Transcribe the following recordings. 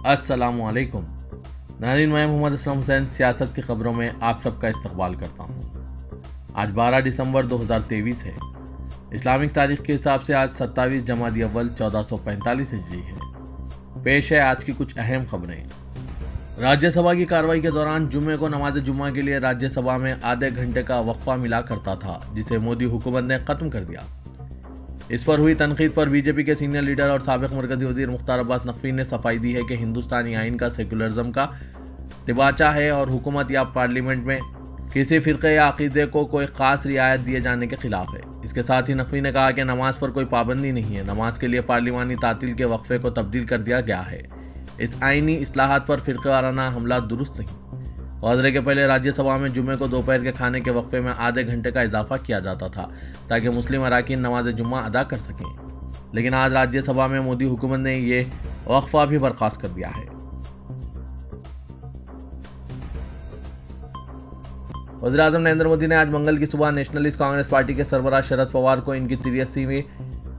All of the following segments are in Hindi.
अस्सलामुअलैकुम नाज़रीन, मैं मोहम्मद असलम हुसैन सियासत की खबरों में आप सबका इस्तकबाल करता हूँ। आज 12 दिसंबर 2023 है। इस्लामिक तारीख के हिसाब से आज 27 जमादी अव्वल 1445 हिजरी है। पेश है आज की कुछ अहम खबरें। राज्यसभा की कार्रवाई के दौरान जुम्मे को नमाज जुम्मा के लिए राज्यसभा में आधे घंटे का वक्फा मिला करता था, जिसे मोदी हुकूमत ने खत्म कर दिया। इस पर हुई तनकीद पर बीजेपी के सीनियर लीडर और साबिक मरकजी वजीर मुख्तार अब्बास नकवी ने सफाई दी है कि हिंदुस्तानी आइन का सेकुलरिज्म का तिबाचा है और हुकूमत या पार्लियामेंट में किसी फिरके या अकीदे को कोई खास रियायत दिए जाने के खिलाफ है। इसके साथ ही नकवी ने कहा कि नमाज पर कोई पाबंदी नहीं है, नमाज के लिए पार्लिमानी तातील के वक्फे को तब्दील कर दिया गया है। इस आइनी इस्लाहात पर फिरक़ेवाराना हमला दुरुस्त नहीं। वाज़रे के पहले राज्यसभा में जुम्मे को दोपहर के खाने के वक्फे में आधे घंटे का इजाफा किया जाता था ताकि मुस्लिम अरकान नमाज जुम्मा अदा कर सकें, लेकिन आज राज्यसभा में मोदी हुकूमत ने ये वक्फा भी बर्खास्त कर दिया है। वज़ीर-ए-आज़म नरेंद्र मोदी ने आज मंगल की सुबह नेशनलिस्ट कांग्रेस पार्टी के सरबराह शरद पवार को इनकी 83वीं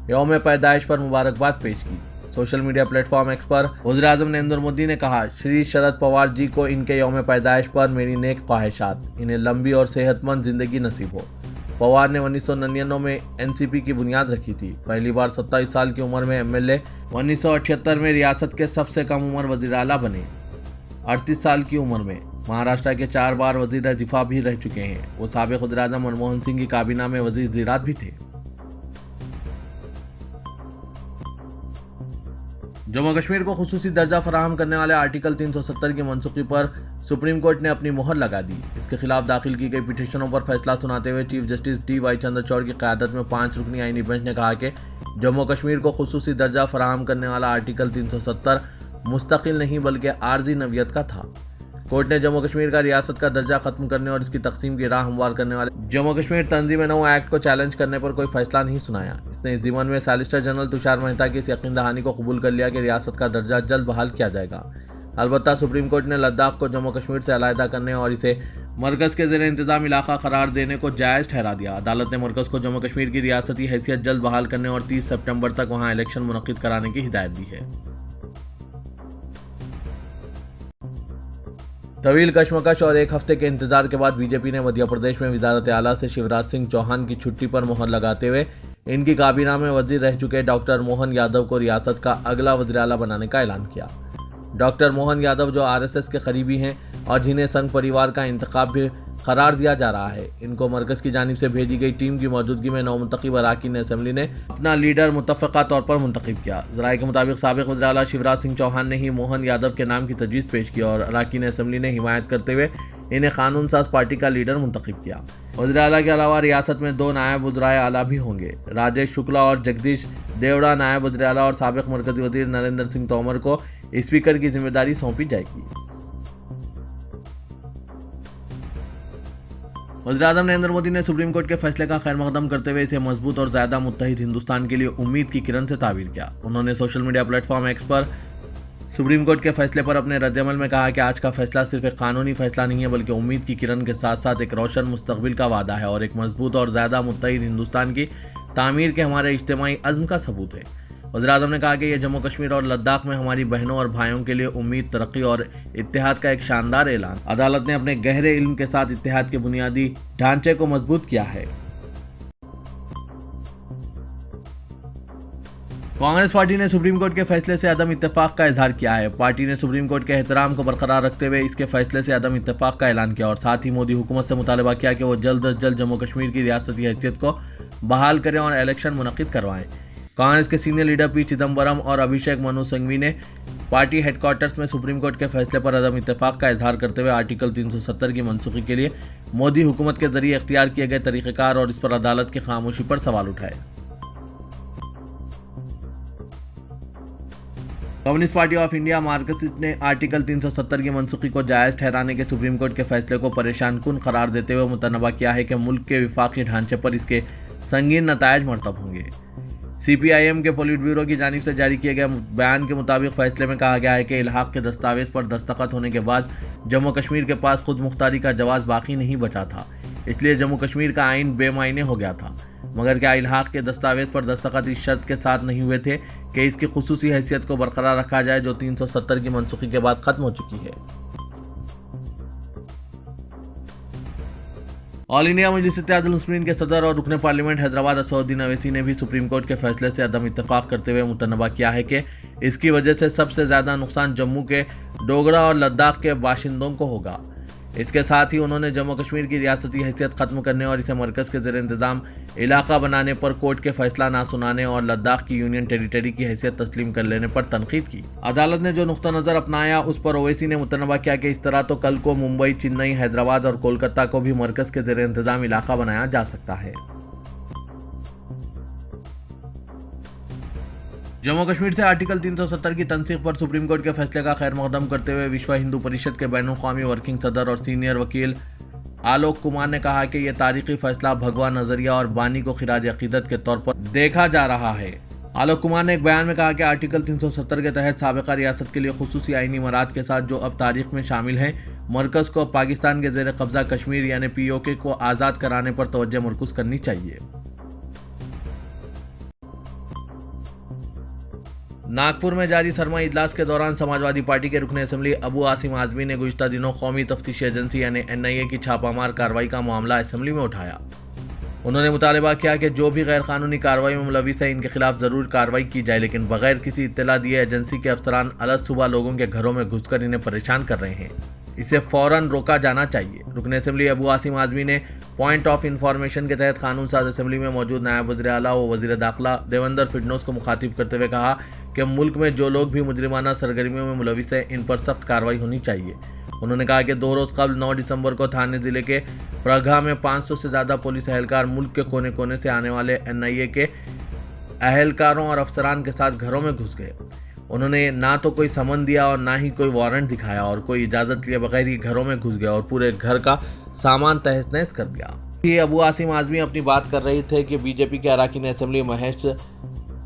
यौम पैदाइश पर मुबारकबाद पेश की। सोशल मीडिया प्लेटफॉर्म एक्स पर वज़ीर-ए-आज़म नरेंद्र मोदी ने कहा, श्री शरद पवार जी को इनके यौम पैदाइश पर मेरी नेक ख्वाहिशात, इन्हें लंबी और सेहतमंद जिंदगी नसीब हो। पवार ने 1999 में एनसीपी की बुनियाद रखी थी। पहली बार 27 साल की उम्र में एमएलए, 1978 में रियासत के सबसे कम उम्र वज़ीर आला बने। 38 साल की उम्र में महाराष्ट्र के 4 बार वज़ीर दिफा भी रह चुके हैं। वो साबिक वज़ीर-ए-आज़म मनमोहन सिंह की काबीना में वज़ीर ज़राअत भी थे। जम्मू कश्मीर को खुसूसी दर्जा फराहम करने वाले आर्टिकल 370 की मनसूखी पर सुप्रीम कोर्ट ने अपनी मोहर लगा दी। इसके खिलाफ दाखिल की गई पिटीशनों पर फैसला सुनाते हुए चीफ जस्टिस डी.वाई. चंद्रचूड़ की क़यादत में 5 रुकनी आईनी बेंच ने कहा कि जम्मू कश्मीर को खुसूसी दर्जा फराहम करने वाला आर्टिकल 370 मुस्तकिल नहीं बल्कि आर्जी नवियत का था। कोर्ट ने जम्मू कश्मीर का रियासत का दर्जा खत्म करने और इसकी तकसीम की राह हमवार करने वाले जम्मू कश्मीर तंजीम-ए-नौ एक्ट को चैलेंज करने पर कोई फैसला नहीं सुनाया। इसने इस ज़िमन में सॉलिसिटर जनरल तुषार मेहता की इस यकीन दहानी को कबूल कर लिया कि रियासत का दर्जा जल्द बहाल किया जाएगा। अलबत्ता सुप्रीम कोर्ट ने लद्दाख को जम्मू कश्मीर से अलहदा करने और इसे मरकज़ के ज़ेर इंतज़ाम इलाका करार देने को जायज़ ठहरा दिया। अदालत ने मरकज़ को जम्मू कश्मीर की रियासती हैसियत जल्द बहाल करने और 30 सितंबर तक वहाँ इलेक्शन मुनक़िद कराने की हिदायत दी है। तवील कशमकश और एक हफ्ते के इंतजार के बाद बीजेपी ने मध्य प्रदेश में वज़ारत आला से शिवराज सिंह चौहान की छुट्टी पर मोहर लगाते हुए इनकी काबीना में वजीर रह चुके डॉक्टर मोहन यादव को रियासत का अगला वज़ीर आला बनाने का ऐलान किया। डॉक्टर मोहन यादव जो आरएसएस के करीबी हैं और जिन्हें संघ परिवार का इंतखाब भी करार दिया जा रहा है, इनको मरकज़ की जानिब से भेजी गई टीम की मौजूदगी में नौमुंतखब अरकान असेंबली ने अपना लीडर मुतफ़क़ा तौर पर मुंतखब किया। ज़राए के मुताबिक साबिक़ वज़ीर आला शिवराज सिंह चौहान ने ही मोहन यादव के नाम की तजवीज़ पेश की और अरकान असेंबली ने हिमायत करते हुए इन्हें कानून साज पार्टी का लीडर मुंतखब किया। वज़ीर आला के अलावा रियासत में 2 नायब वज़राए आला भी होंगे। राजेश शुक्ला और जगदीश देवड़ा नायब वज़ीर आला और साबिक़ मरकज़ी वज़ीर नरेंद्र सिंह तोमर को स्पीकर की जिम्मेदारी सौंपी जाएगी। वज़ीर-ए-आज़म नरेंद्र मोदी ने सुप्रीम कोर्ट के फैसले का खैर मकदम करते हुए इसे मजबूत और ज़्यादा मुत्तहिद हिंदुस्तान के लिए उम्मीद की किरण से ताबीर किया। उन्होंने सोशल मीडिया प्लेटफॉर्म एक्स पर सुप्रीम कोर्ट के फैसले पर अपने रद्द-ए-अमल में कहा कि आज का फैसला सिर्फ एक कानूनी फैसला नहीं है बल्कि उम्मीद की किरण के साथ साथ एक रोशन मुस्तकबिल का वादा है और एक मजबूत और ज़्यादा मुत्तहिद हिंदुस्तान की तामीर के हमारे इज्तिमाई अज़्म का सबूत है। वज़ीर-ए-आज़म ने कहा कि यह जम्मू कश्मीर और लद्दाख में हमारी बहनों और भाइयों के लिए उम्मीद, तरक्की और इत्तेहाद का एक शानदार ऐलान। अदालत ने अपने गहरे इल्म के साथ इत्तेहाद के बुनियादी ढांचे को मजबूत किया है। कांग्रेस पार्टी ने सुप्रीम कोर्ट के फैसले से अदम इत्तेफाक का इजहार किया है। पार्टी ने सुप्रीम कोर्ट के एहतराम को बरकरार रखते हुए इसके फैसले से अदम इत्तेफाक का ऐलान किया और साथ ही मोदी हुकूमत से मुतालबा किया कि वो जल्द अज जल्द जम्मू कश्मीर की रियासती हैसियत को बहाल करें और इलेक्शन मुनक़िद करवाएं। कांग्रेस के सीनियर लीडर पी चिदम्बरम और अभिषेक मनु सिंघवी ने पार्टी हेडक्वार्टर्स में सुप्रीम कोर्ट के फैसले पर अदम इत्तेफाक का इजहार करते हुए आर्टिकल 370 की मनसूखी के लिए मोदी हुकूमत के जरिए इख्तियार किए गए तरीक़ेकार और इस पर अदालत की खामोशी पर सवाल उठाए। Communist party of India Marxist ने आर्टिकल 370 की मनसूखी को जायज़ ठहराने के सुप्रीम कोर्ट के फैसले को परेशान कुन करार देते हुए मुतनबा किया है कि मुल्क के विफाकी ढांचे पर इसके संगीन नतायज मरतब होंगे। सीपीआईएम के पोलिट ब्यूरो की जानिब से जारी किए गए बयान के मुताबिक फैसले में कहा गया है कि इल्हाक के दस्तावेज पर दस्तखत होने के बाद जम्मू कश्मीर के पास खुद मुख्तारी का जवाब बाकी नहीं बचा था, इसलिए जम्मू कश्मीर का आइन बेमायने हो गया था। मगर क्या इल्हाक के दस्तावेज पर दस्तखत इस शर्त के साथ नहीं हुए थे कि इसकी खुसूसी हैसियत को बरकरार रखा जाए जो 370 की मनसूखी के बाद खत्म हो चुकी है। ऑल इंडिया मजलिस इत्तेहादुल मुस्लिमीन के सदर और रुकने पार्लियामेंट हैदराबाद असदुद्दीन अवैसी ने भी सुप्रीम कोर्ट के फैसले से अदम इत्तेफाक करते हुए मुतनबा किया है कि इसकी वजह से सबसे ज्यादा नुकसान जम्मू के डोगरा और लद्दाख के बाशिंदों को होगा। इसके साथ ही उन्होंने जम्मू कश्मीर की रियासती हैसियत खत्म करने और इसे मरकज के ज़ेर इंतजाम इलाका बनाने पर कोर्ट के फैसला ना सुनाने और लद्दाख की यूनियन टेरिटरी की हैसियत तस्लीम कर लेने पर तनकीद की। अदालत ने जो नुक्ता नज़र अपनाया उस पर ओवैसी ने मुतनबा किया कि इस तरह तो कल को मुंबई, चेन्नई, हैदराबाद और कोलकाता को भी मरकज के ज़ेर इंतजाम इलाका बनाया जा सकता है। जम्मू कश्मीर से आर्टिकल 370 की तनसीख पर सुप्रीम कोर्ट के फैसले का खैर मकदम करते हुए विश्व हिंदू परिषद के बैनुल-अक़वामी वर्किंग सदर और सीनियर वकील आलोक कुमार ने कहा कि यह तारीखी फैसला भगवा नजरिया और बानी को खिराज अकीदत के तौर पर देखा जा रहा है। आलोक कुमार ने एक बयान में कहा कि आर्टिकल 370 के तहत साबिका रियासत के लिए खुसूसी आईनी मराद के साथ जो अब तारीख में शामिल हैं, मरकज को पाकिस्तान के जेर कब्जा कश्मीर यानी POK को आज़ाद कराने पर तवज्जो मरकूज करनी चाहिए। नागपुर में जारी सरमा इजलास के दौरान समाजवादी पार्टी के रुकने असेंबली अबू आसिम आजमी ने गुज़िश्ता दिनों कौमी तफ्तीशी एजेंसी यानी NIA की छापामार कार्रवाई का मामला असेंबली में उठाया। उन्होंने मुतालबा किया कि जो भी गैर कानूनी कार्रवाई में मुलविस है इनके खिलाफ ज़रूर कार्रवाई की जाए, लेकिन बगैर किसी इत्तला दिए एजेंसी के अफसरान अलग सुबह लोगों के घरों में घुसकर इन्हें परेशान कर रहे हैं, इसे फौरन रोका जाना चाहिए। रुकने असेंबली अबू आसिम आजमी ने पॉइंट ऑफ इंफॉर्मेशन के तहत कानून साज असेंबली में मौजूद नायब वज़ीर आला व वज़ीर दाखिला देवेंद्र फडणवीस को मुखातिब करते हुए कहा कि मुल्क में जो लोग भी मुजरिमाना सरगर्मियों में मुलविस हैं इन पर सख्त कार्रवाई होनी चाहिए। उन्होंने कहा कि 2 रोज़ कबल 9 दिसंबर को थाने जिले के प्रघा में 500 से ज़्यादा पुलिस अहलकार मुल्क के कोने कोने से आने वाले NIA के अहलकारों और अफसरान के साथ घरों में घुस गए। उन्होंने ना तो कोई समन दिया और ना ही कोई वारंट दिखाया और कोई इजाज़त लिए बगैर ही घरों में घुस गया और पूरे घर का सामान तहस नहस कर दिया। ये अबू आसिम आजमी अपनी बात कर रहे थे कि बीजेपी के अरकान असेंबली महेश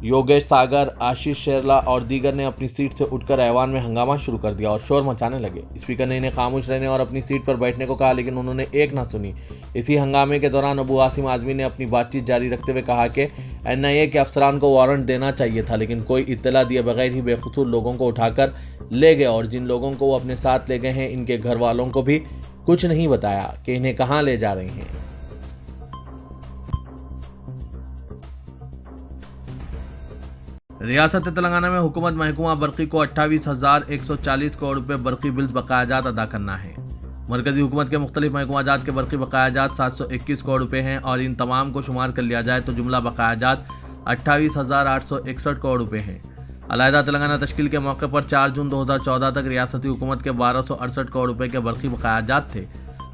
योगेश सागर, आशीष शेरला और दीगर ने अपनी सीट से उठकर ऐवान में हंगामा शुरू कर दिया और शोर मचाने लगे। स्पीकर ने इन्हें खामोश रहने और अपनी सीट पर बैठने को कहा, लेकिन उन्होंने एक ना सुनी। इसी हंगामे के दौरान अबू आसिम आजमी ने अपनी बातचीत जारी रखते हुए कहा कि NIA के अफसरान को वारंट देना चाहिए था, लेकिन कोई इत्तला दिए बगैर ही बेकसूर लोगों को उठाकर ले गए और जिन लोगों को वो अपने साथ ले गए हैं इनके घर वालों को भी कुछ नहीं बताया कि इन्हें कहाँ ले जा रहे हैं। रियासत तेलंगाना में हुकूमत महकमा बरकी को 28,140 करोड़ रुपए बरकी बिल्स बकायाजात अदा करना है। मरकजी हुकूमत के मुख्तलिफ महकमाजात के बरकी बकायाजात 721 करोड़ रुपए हैं और इन तमाम को शुमार कर लिया जाए तो जुमला बकायाजात 28,861 करोड़ रुपए हैं। अलहदा तेलंगाना तश्कील के मौके पर 4 जून 2014 तक रियासती हुकूमत के 1268 करोड़ रुपए के बरकी बकायाजात थे।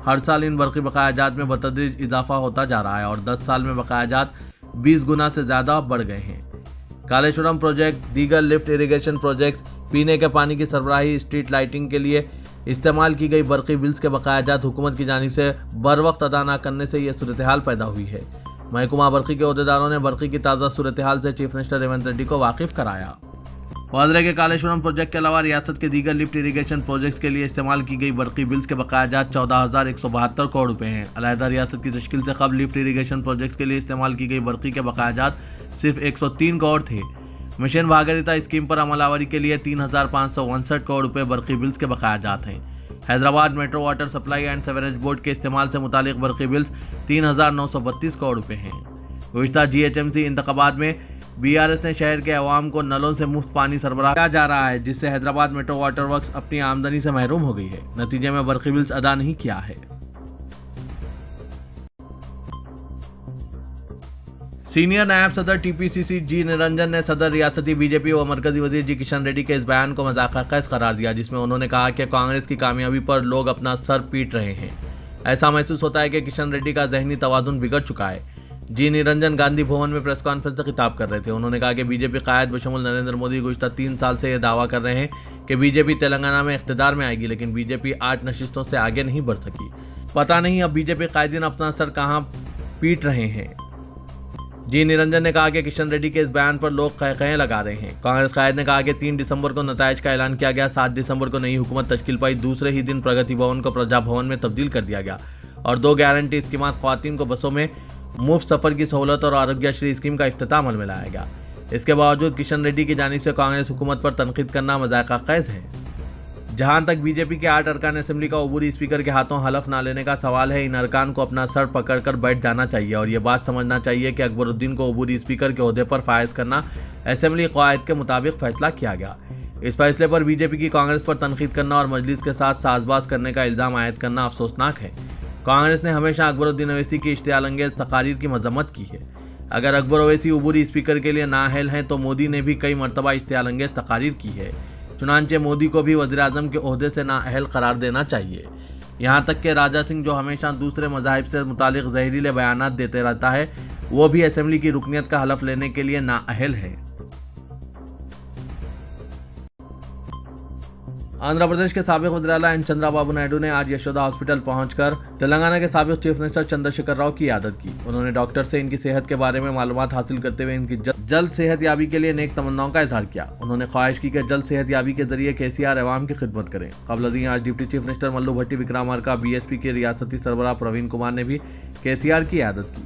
हर साल इन बरकी बकायाजात में बतदरीज इजाफा होता जा रहा है और 10 साल में बकायाजात 20 गुना से ज़्यादा बढ़ गए हैं। कालेश्वरम प्रोजेक्ट, दीगर लिफ्ट इरिगेशन प्रोजेक्ट्स, पीने के पानी की सरबराही, स्ट्रीट लाइटिंग के लिए इस्तेमाल की गई बरकी बिल्स के बकायाजात हुकूमत की जानिब से बर वक्त अदा न करने से यह सूरत हाल पैदा हुई है। महकमा बरकी के अहदेदारों ने बरकी की ताज़ा सूरत हाल से चीफ मिनिस्टर रेवंत रेड्डी को वाकिफ कराया। वादरे के कालेश्वरम प्रोजेक्ट के अलावा रियासत के दीगर लिफ्ट इरिगेशन प्रोजेक्ट्स के लिए इस्तेमाल की गई बरकी बिल्स के बकायाजात 14,172 करोड़ रुपए हैं। अलहदा रियासत की तश्कील से कबल लिफ्ट इरिगेशन प्रोजेक्ट्स के लिए इस्तेमाल की गई बरकी के बकायाजात सिर्फ 103 करोड़ थे। मिशन भागीरथी स्कीम पर अमलावरी के लिए 3,559 करोड़ रुपए बरकी बिल्स के बकायाजात हैं। Hyderabad metro water supply and sewerage board के इस्तेमाल से मुतालिक बरकी बिल्स 3,932 करोड़ रुपए हैं। गुज़िश्ता GHMC इंतखाबात में BRS ने शहर के अवाम को नलों से मुफ्त पानी सरबराह किया जा रहा है, जिससे हैदराबाद मेट्रो वाटर वर्क्स अपनी आमदनी से महरूम हो गई है। नतीजे में बरकी बिल्स अदा नहीं किया है। सीनियर नायब सदर TPCC जी निरंजन ने सदर रियासती बीजेपी व मरकजी वजीर जी किशन रेड्डी के इस बयान को मजाक करार दिया, जिसमें उन्होंने कहा कि कांग्रेस की कामयाबी पर लोग अपना सर पीट रहे हैं। ऐसा महसूस होता है कि किशन रेड्डी का जहनी तवाज़ुन बिगड़ चुका है। जी निरंजन गांधी भवन में प्रेस कॉन्फ्रेंस से खिताब कर रहे थे। उन्होंने कहा कि बीजेपी कायद बशमुल नरेंद्र मोदी गुज़िश्ता 3 साल से यह दावा कर रहे हैं कि बीजेपी तेलंगाना में इख्तिदार में आएगी, लेकिन बीजेपी 8 नशिस्तों से आगे नहीं बढ़ सकी। पता नहीं अब बीजेपी कायदीन अपना सर कहाँ पीट रहे हैं। जी निरंजन ने कहा कि किशन रेड्डी के इस बयान पर लोग कह लगा रहे हैं। कांग्रेस कायद ने कहा कि 3 दिसंबर को नताइज का ऐलान किया गया, 7 दिसंबर को नई हुकूमत तश्कील पाई, दूसरे ही दिन प्रगति भवन को प्रजा भवन में तब्दील कर दिया गया और 2 गारंटी स्कीमात ख्वातीन को बसों में मुफ्त सफर की सहूलत और आरोग्यश्री स्कीम का इफ्तिताह अमल में लाया गया। इसके बावजूद किशन रेड्डी की जानिब से कांग्रेस हुकूमत पर तनकीद करना मज़ाक़ ख़ैज़ है। जहां तक बीजेपी के 8 अरकान असेंबली का अबूरी स्पीकर के हाथों हलफ ना लेने का सवाल है, इन अरकान को अपना सर पकड़कर बैठ जाना चाहिए और ये बात समझना चाहिए कि अकबरुद्दीन को अबूरी स्पीकर के ओहदे पर फायज करना असेंबली क़वायद के मुताबिक फैसला किया गया। इस फैसले पर बीजेपी की कांग्रेस पर तनकीद करना और मजलिस के साथ साजबाज करने का इल्ज़ाम आयद करना अफसोसनाक है। कांग्रेस ने हमेशा अकबरुद्दीन ओवैसी की इश्तियाल अंगेज तकारीर की मजम्मत की है। अगर अकबर ओवैसी अबूरी स्पीकर के लिए नाअहल हैं तो मोदी ने भी कई मरतबा इश्तियाल अंगेज तकारीर की है। चुनांचे मोदी को भी वज़ीर-ए-आज़म के ओहदे से नाअहल करार देना चाहिए। यहाँ तक कि राजा सिंह, जो हमेशा दूसरे मज़ाहिब से मुतालिक जहरीले बयानात देते रहता है, वो भी असेंबली की रुकनियत का हलफ लेने के लिए नाअहल है। आंध्र प्रदेश के साबिक वज़ीर आला एन चंद्राबाबू नायडू ने आज यशोदा हॉस्पिटल पहुंचकर तेलंगाना के साबिक चीफ मिनिस्टर चंद्रशेखर राव की इयादत की। उन्होंने डॉक्टर से इनकी सेहत के बारे में मालूमात हासिल करते हुए इनकी जल्द सेहत याबी के लिए नेक तमन्नाओं का इजहार किया। उन्होंने ख्वाहिश की कि जल्द सेहत याबी के जरिए केसीआर अवाम की खिदमत करें। कबल आज डिप्टी चीफ मिनिस्टर मल्लू भट्टी विक्रमार्का, बीएसपी के रियासती सरबराह प्रवीण कुमार ने भी केसीआर की इयादत की।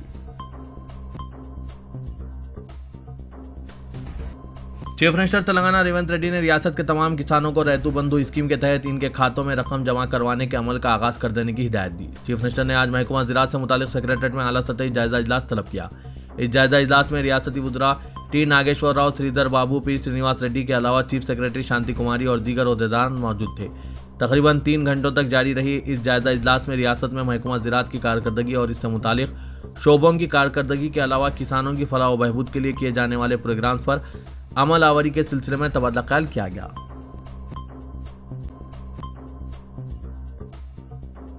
चीफ मिनिस्टर तेलंगाना रेवंत रेड्डी ने रियासत के तमाम किसानों को रैतू बंधु स्कीम के तहत इनके खातों में रकम जमा करवाने के अमल का आगाज कर देने की हिदायत दी। चीफ मिनिस्टर ने आज महकमा ज़राअत से मुतालिक सेक्रेटरीट में आला सतही जायजा इजलास तलब किया। इस जायजा इजलास में रियासती वज़रा टी नागेश्वर राव, श्रीधर बाबू, पी श्रीनिवास रेड्डी के अलावा चीफ सेक्रेटरी शांति कुमारी और दीगर ओहदेदार मौजूद थे। तकरीबन 3 घंटों तक जारी रही इस जायजा इजलास में रियासत में महकमा ज़राअत की कारकर्दगी और इससे मुतालिक शोबों की कारकर्दगी के अलावा किसानों की फलाह व बहबूद के लिए किए जाने वाले प्रोग्राम्स पर अमल आवरी के सिलसिले में तबादला ख्याल किया गया।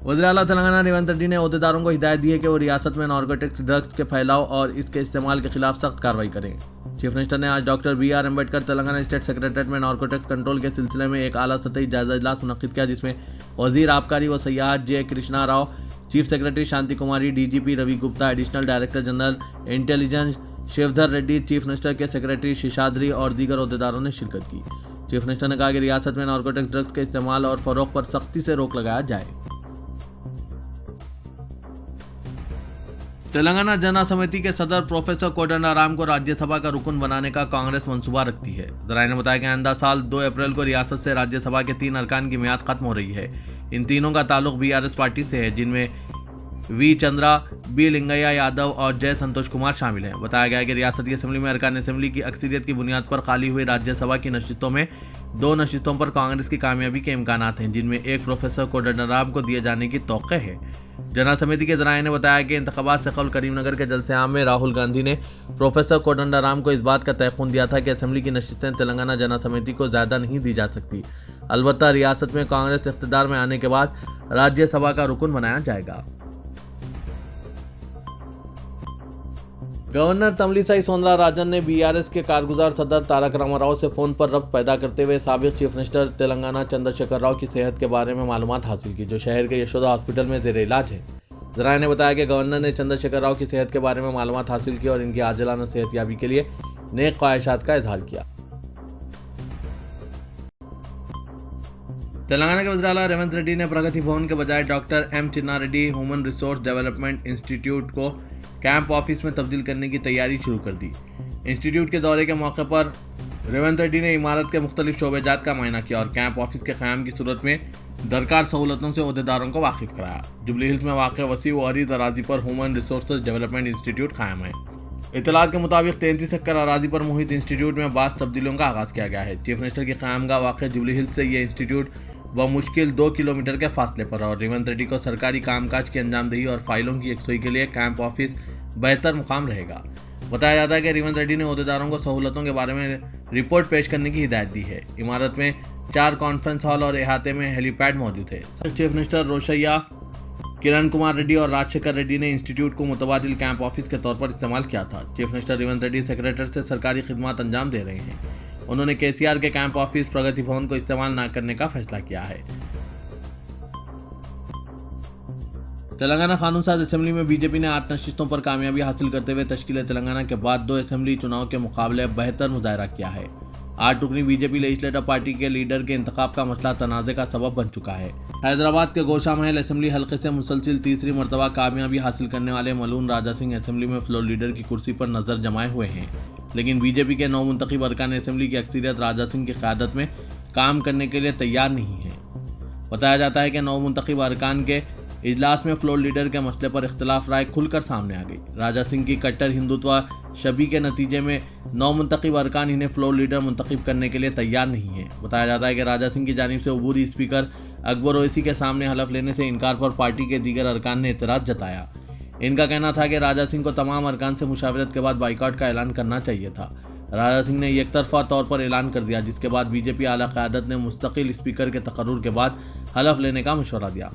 वज़ीर आला तेलंगाना रेवंत रेड्डी ने ओहदेदारों को हिदायत दी है कि वो रियासत में नारकोटिक्स ड्रग्स के फैलाव और इसके इस्तेमाल के खिलाफ सख्त कार्रवाई करें। चीफ मिनिस्टर ने आज doctor BR Ambedkar Telangana state secretariat में नारकोटिक्स कंट्रोल के सिलसिले में एक आला सतही जायजा इजलास मुनक्किद किया, जिसमें वजीर आबकारी व सयाहत J. Krishna Rao, chief secretary Shanti Kumari, DGP Ravi Gupta, additional director general intelligence Shivdhar Reddy, chief minister के सेक्रेटरी शेषाद्री और दीगर ओहदेदारों ने शिरकत की। चीफ मिनिस्टर ने कहा कि रियासत में नारकोटिक्स ड्रग्स के इस्तेमाल और फरोख्त पर सख्ती से रोक लगाया जाए। तेलंगाना जना समिति के सदर प्रोफेसर कोदंडाराम को राज्यसभा का रुकन बनाने का कांग्रेस मंसूबा रखती है। जराये ने बताया कि आइंदा साल 2 अप्रैल को रियासत से राज्यसभा के 3 अरकान की मियाद खत्म हो रही है। इन तीनों का ताल्लुक BRS पार्टी से है, जिनमें V. चंद्रा, B. लिंगैया यादव और जय संतोष कुमार शामिल हैं। बताया गया है कि रियासत की असेंबली में अरकान असेंबली की अक्सरियत की बुनियाद पर खाली हुई राज्यसभा की नशिस्तों में 2 नशिस्तों पर कांग्रेस की कामयाबी के इम्कानात हैं, जिनमें एक प्रोफेसर कोदंडाराम को दिए जाने की तौक़े है। जना समिति के ज़राए ने बताया कि इंतखाबात से कबल करीमनगर के जलसे आम में राहुल गांधी ने प्रोफेसर कोदंडाराम को इस बात का तयक़ुन दिया था कि असेंबली की नशिस्तें तेलंगाना जना समिति को ज़्यादा नहीं दी जा सकती। अलबत्ता रियासत में कांग्रेस इख्तिदार में आने के बाद राज्यसभा का रुकन बनाया जाएगा। गवर्नर तमिलिसाई सौंदरराजन ने BRS के कारगुजार सदर तारक रामाराव से फ़ोन पर रब्त पैदा करते हुए साबिक चीफ मिनिस्टर तेलंगाना चंद्रशेखर राव की सेहत के बारे में मालूमात हासिल की, जो शहर के यशोदा हॉस्पिटल में ज़ेर इलाज है। ज़राए ने बताया कि गवर्नर ने चंद्रशेखर राव की सेहत के बारे में मालूमात हासिल की और इनकी आजिलाना सेहतयाबी के लिए नेक ख्वाहिशात का इजहार किया। तेलंगाना के वज़ीर आला रेवंत रेड्डी ने प्रगति भवन के बजाय doctor M. Chinna Reddy human resource development institute को कैंप ऑफिस में तब्दील करने की तैयारी शुरू कर दी। इंस्टीट्यूट के दौरे के मौके पर रेवंत रेड्डी ने इमारत के मुख्तलिफ शोबेजात का मायना किया और कैंप ऑफिस के क़याम की सूरत में दरकार सहूलतों से ओहदेदारों को वाकिफ कराया। जुबली हिल्स में वाक़ वसी व अरीज़ अराजी पर ह्यूमन रिसोर्स डेवलपमेंट इंस्टीट्यूट कायम है। इत्तलात के मुताबिक 33 एकड़ अराजी पर मुहित इंस्टीट्यूट में बास तब्दीलियों का आगाज़ किया गया है। चीफ मिनिस्टर की क़यामगाह वाक़ जुबली हिल्स से ये इंस्टीट्यूट बमुश्किल 2 किलोमीटर के फासले पर और रेवंत रेड्डी को सरकारी कामकाज की अंजामदही और फाइलों की यकसुई के लिए कैंप ऑफिस बेहतर मुकाम रहेगा। बताया जाता है कि रेवंत रेड्डी ने ओहदेदारों को सहूलतों के बारे में रिपोर्ट पेश करने की हिदायत दी है। इमारत में 4 कॉन्फ्रेंस हॉल और अहाते में हेलीपैड मौजूद है। चीफ मिनिस्टर रोशैया, किरण कुमार रेड्डी और राजशेखर रेड्डी ने इंस्टीट्यूट को मुतबादिल कैंप ऑफिस के तौर पर इस्तेमाल किया था। Chief minister Revanth Reddy secretary से सरकारी खिदमत अंजाम दे रहे हैं। उन्होंने केसीआर के कैंप ऑफिस प्रगति भवन को इस्तेमाल न करने का फैसला किया है। तेलंगाना कानून साज असेंबली में बीजेपी ने 8 नशिस्तों पर कामयाबी हासिल करते हुए तश्कील तेलंगाना के बाद 2 असेंबली चुनाव के मुकाबले बेहतर मुजाहरा किया है। आज टुकनी बीजेपी लेजिस्लेटिव पार्टी के लीडर के इंतखाब का मसला तनाज़े का सबब बन चुका है। हैदराबाद के गोशा महल असेंबली हल्के से मुसलसिल तीसरी मरतबा कामयाबी हासिल करने वाले मलून राजा सिंह असेंबली में फ्लोर लीडर की कुर्सी पर नजर जमाए हुए हैं, लेकिन बीजेपी के 9 मुंतखब अरकान असेंबली की अक्सरियत राजा सिंह की क़यादत में काम करने के लिए तैयार नहीं है। बताया जाता है कि 9 मुंतखब अरकान के इजलास में फ्लोर लीडर के मसले पर इख्तलाफ राय खुलकर सामने आ गई। राजा सिंह की कट्टर हिंदुत्व शबी के नतीजे में 9 मुंतखब अरकान इन्हें फ्लोर लीडर मुंतखब करने के लिए तैयार नहीं है। बताया जाता है कि राजा सिंह की जानिब से अबूरी स्पीकर अकबर ओवैसी के सामने हलफ लेने से इनकार पर पार्टी के दीगर अरकान ने एतराज़ जताया। इनका कहना था कि राजा सिंह को तमाम अरकान से मुशावरत के बाद बाइकआउट का ऐलान करना चाहिए था। राजा सिंह ने एकतरफा तौर पर ऐलान कर दिया, जिसके बाद बीजेपी आला क़यादत ने मुस्तकिल स्पीकर के तकर्रुर के बाद हलफ लेने का मशवरा दिया।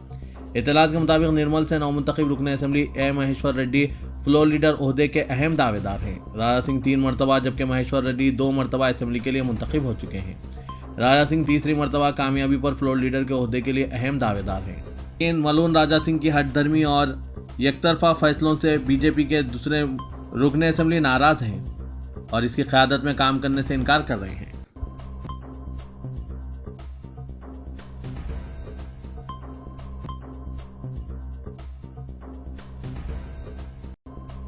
इत्तलात के मुताबिक निर्मल से 9 मुंतखब रुकन असेंबली ए महेश्वर रेड्डी फ्लोर लीडर ओहदे के अहम दावेदार हैं। राजा सिंह 3 मरतबा जबकि महेश्वर रेड्डी 2 मरतबा असेंबली के लिए मुंतखब हो चुके हैं। राजा सिंह तीसरी मरतबा कामयाबी पर फ्लोर लीडर के ओहदे के लिए अहम दावेदार हैं। लेकिन मलून राजा सिंह की हठधर्मी और एकतरफा फैसलों से बीजेपी के दूसरे रुकन असेंबली नाराज़ हैं और इसकी क़यादत में काम करने से इनकार कर रहे हैं।